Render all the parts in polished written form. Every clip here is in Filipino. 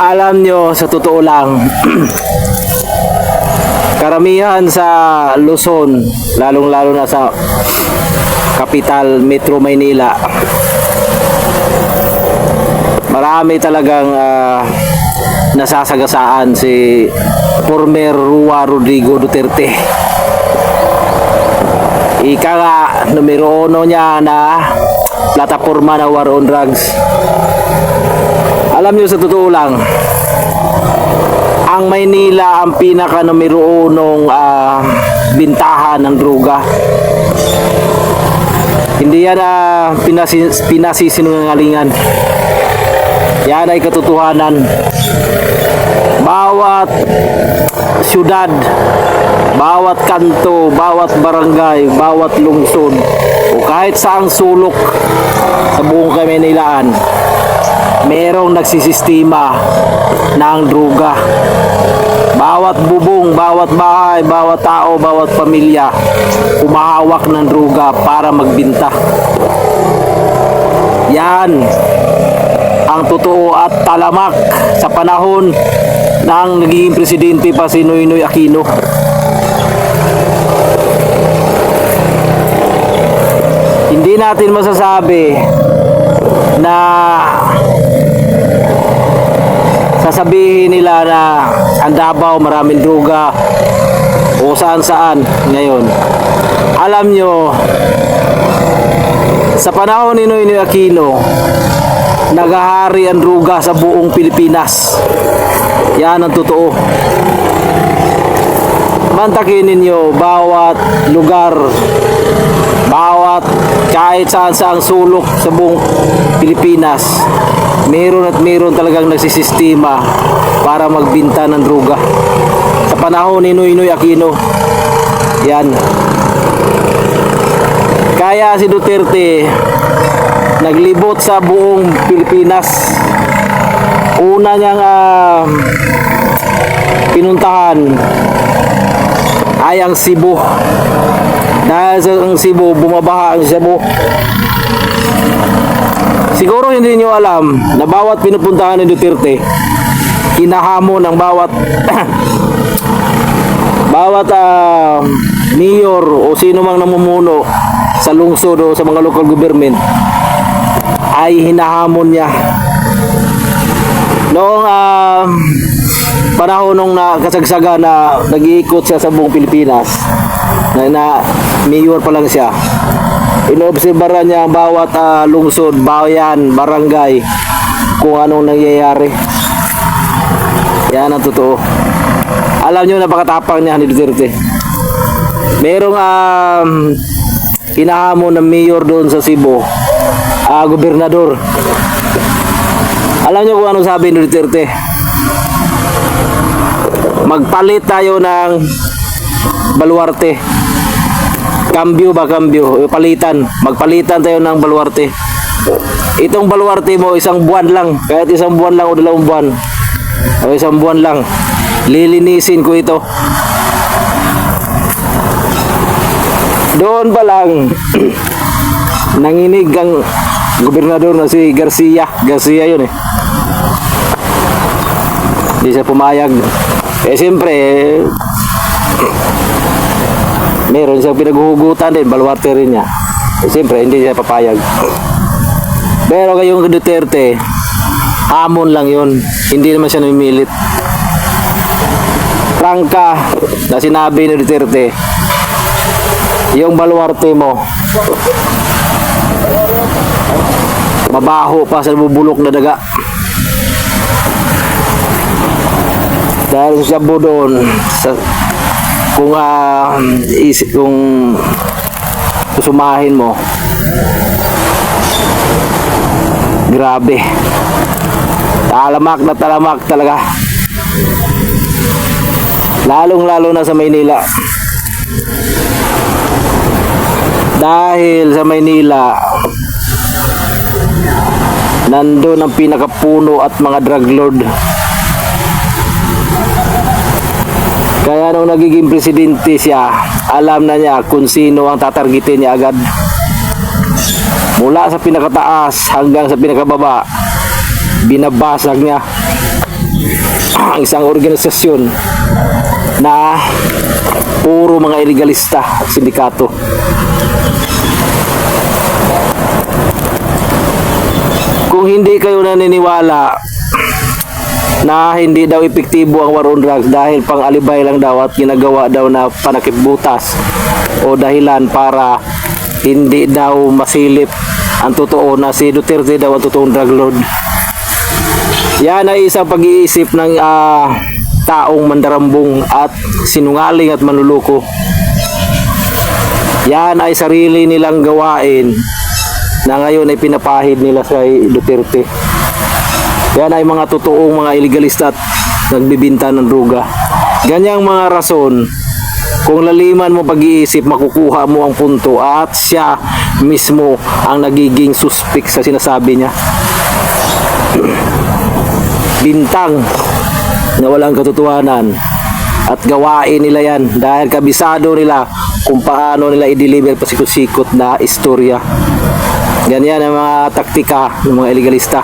Alam nyo, sa totoo lang, karamihan sa Luzon, lalong-lalo na sa kapital Metro Maynila, marami talagang nasasagasaan si former Rua Rodrigo Duterte. Ika nga, numero 1 niya na plataforma na war on drugs. Alam nyo, sa totoo lang, ang Maynila ang pinaka numero 1 bintahan ng droga. Hindi yan pinasisinungalingan. Yan ay katotohanan. Bawat syudad, bawat kanto, bawat barangay, bawat lungsod, o kahit saang sulok sa buong Maynilaan, merong nagsisistema ng droga. Bawat bubong, bawat bahay, bawat tao, bawat pamilya humahawak ng droga para magbinta. Yan ang totoo at talamak sa panahon ng naging presidente pa si Noynoy Aquino. Hindi natin masasabi na sasabihin nila na ang Davao maraming droga o saan-saan ngayon. Alam nyo, sa panahon ni Noynoy Aquino, naghahari ang droga sa buong Pilipinas. Yan ang totoo. Mantakin ninyo, bawat lugar, bawat kahit saan saang sulok sa buong Pilipinas, meron at meron talagang nagsisistema para magbinta ng droga. Sa panahon ni Noynoy Aquino, yan. Kaya si Duterte naglibot sa buong Pilipinas. Una niyang pinuntahan ay ang Cebu. Dahil sa Cebu, bumabaha ang Cebu. Siguro hindi niyo alam na bawat pinupuntahan ni Duterte, hinahamon ng bawat mayor o sino mang namumuno sa lungsod o sa mga local government, ay hinahamon niya. Noong panahon nung nakasagsaga na nag-iikot siya sa buong Pilipinas, na mayor pa lang siya, inoobserbahan niya ang bawat lungsod, bayan, barangay, kung anong nangyayari. Yan ang totoo. Alam nyo, napakatapang niya ni Duterte. Merong hinahamon ng mayor doon sa Cebu, gobernador. Alam nyo kung anong sabi ni Duterte? Magpalit tayo ng baluarte. Kambyo ba, kambyo? Palitan. Magpalitan tayo ng baluarte. Itong baluarte mo, isang buwan lang. Kahit isang buwan lang o 2 buwan. O isang buwan lang. Lilinisin ko ito. Doon pa lang nanginig ang gobernador na si Garcia. Garcia yun eh. Hindi siya pumayag. Siyempre meron siyang pinaghuhugutan din, baluarte rin niya. Siyempre hindi siya papayag. Pero kayong Duterte, hamon lang yun. Hindi naman siya namimilit. Prangka na sinabi ni Duterte, yung baluarte mo mabaho pa sa bubulok na daga. Dahil siya po doon kung susumahin mo, grabe, talamak na talamak talaga, lalong-lalo na sa Maynila. Dahil sa Maynila, nandun ang pinakapuno at mga drug lord. Kaya nung nagiging presidente siya, alam na niya kung sino ang tatargetin niya agad. Mula sa pinakataas hanggang sa pinakababa, binabasag niya. ang isang organisasyon na puro mga illegalista at sindikato. Kung hindi kayo naniniwala na hindi daw epektibo ang war on drugs dahil pang alibay lang daw at ginagawa daw na panakipbutas o dahilan para hindi daw masilip ang totoo na si Duterte daw ang totoong drug lord, yan ay isang pag-iisip ng taong mandarambong at sinungaling at manluloko. Yan ay sarili nilang gawain na ngayon ay pinapahid nila sa Duterte. Yan ay mga totoong mga illegalista at nagbibinta ng droga. Ganyang mga rason, kung laliman mo pag-iisip, makukuha mo ang punto at siya mismo ang nagiging suspect sa sinasabi niya. Bintang na walang katotohanan at gawain nila yan dahil kabisado nila kung paano nila i-deliver pasikot-sikot na istorya. Ganyan ang mga taktika ng mga illegalista.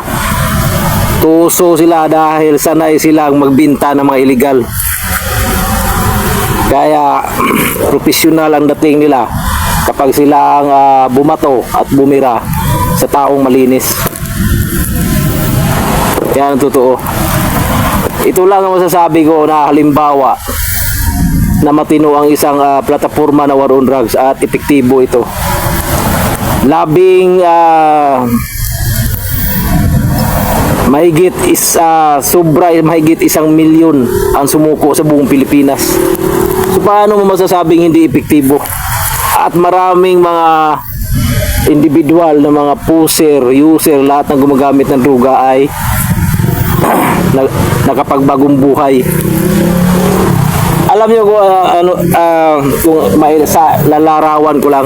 Tuso sila dahil sanay silang magbinta ng mga illegal. Kaya profesional ang dating nila kapag sila ang bumato at bumira sa taong malinis. Yan ang totoo. Ito lang ang masasabi ko na halimbawa na matino ang isang plataforma na war on drugs at epektibo ito. Mahigit 1 milyon ang sumuko sa buong Pilipinas. So paano mo masasabing hindi epektibo? At maraming mga individual na mga user, lahat ng gumagamit ng droga ay nakapagbagong buhay. Alam niyo kung may lalarawan ko lang,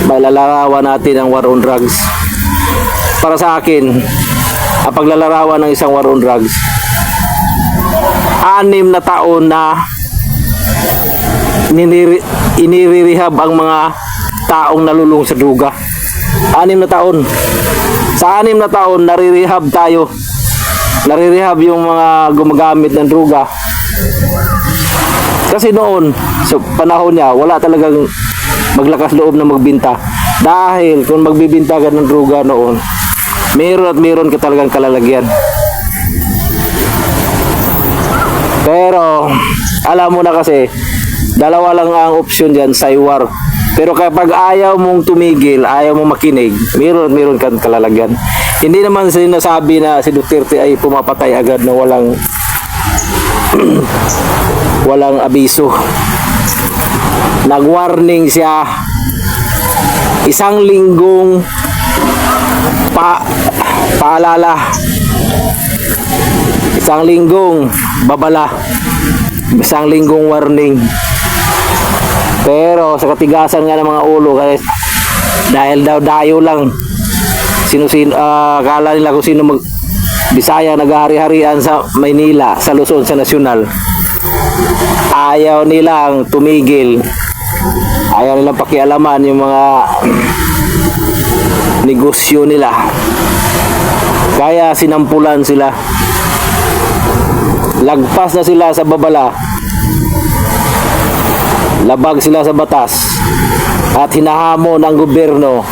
may lalarawan natin ang war on drugs. Para sa akin, ang paglalarawan ng isang war on drugs, 6 na taon na inirehab ang mga taong nalulung sa droga. 6 na taon. Sa 6 na taon, narirehab tayo. Narirehab yung mga gumagamit ng droga. Kasi noon, sa panahon niya, wala talagang maglakas loob na magbinta. Dahil kung magbibinta ka ng droga noon, meron at meron ka talagang kalalagyan. Pero, alam mo na kasi, dalawa lang ang option dyan, saywar. Pero kapag ayaw mong tumigil, ayaw mong makinig, meron at meron kang kalalagyan. Hindi naman sinasabi na si Duterte ay pumapatay agad na walang abiso. Nag-warning siya. 1 linggong paalala. 1 linggong babala. 1 linggong warning. Pero sa katigasan nga ng mga ulo, kasi dahil daw dayo lang, akala nila kung sino Bisaya naghahari-harian sa Maynila, sa Luzon, sa Nasyonal. Ayaw nilang tumigil. Ayaw nilang pakialaman yung mga negosyo nila. Kaya sinampulan sila. Lagpas na sila sa babala. Labag sila sa batas. At hinahamon ang gobyerno.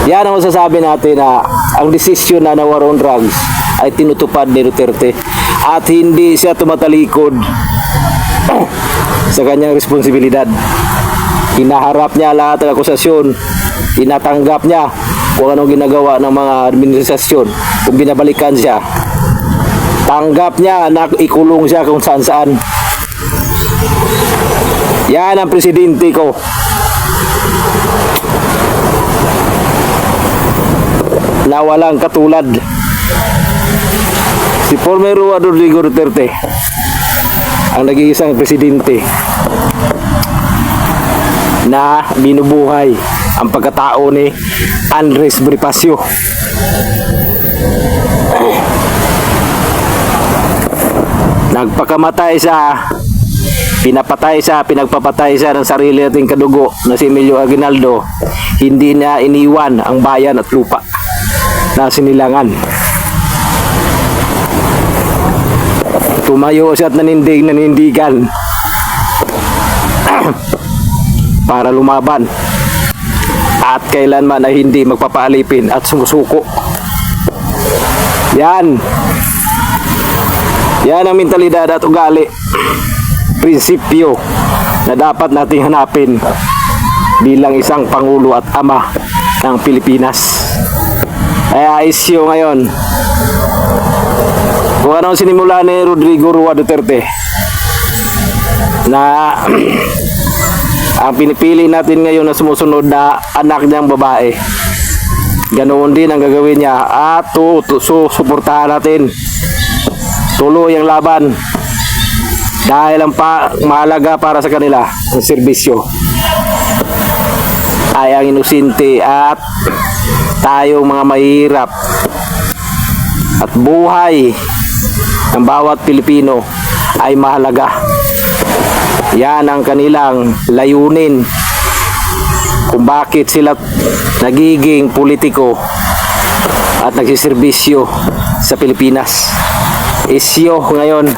Yan ang masasabi natin na ang desisyon na war on drugs ay tinutupad ni Duterte. At hindi siya tumatalikod sa kanyang responsibilidad. Hinaharap niya lahat ng akusasyon. Tinatanggap niya kung anong ginagawa ng mga administrasyon. Kung binabalikan siya, tanggap niya na ikulong siya kung saan-saan. Yan ang presidente ko. Na walang katulad. Si former Rodrigo Duterte ang nag-iisang presidente na binubuhay ang pagkatao ni Andres Bonifacio. Nagpakamatay siya, pinagpapatay siya ng sarili nating kadugo na si Emilio Aguinaldo. Hindi na iniwan ang bayan at lupa na sinilangan. Tumayo siya at nanindigan para lumaban at kailanman ay hindi magpapaalipin at sumusuko. Yan ang mentalidad at ugali, prinsipyo na dapat nating hanapin bilang isang pangulo at ama ng Pilipinas. Kaya isyo ngayon kung ano sinimula ni Rodrigo Roa Duterte na ang pinipili natin ngayon na sumusunod na anak niyang babae, ganoon din ang gagawin niya at suportahan natin tuloy ang laban dahil ang mahalaga para sa kanila ang serbisyo ay ang inosente at tayong mga mahirap at buhay ng bawat Pilipino ay mahalaga. Yan ang kanilang layunin kung bakit sila nagiging politiko at nagsiservisyo sa Pilipinas. Isyo ngayon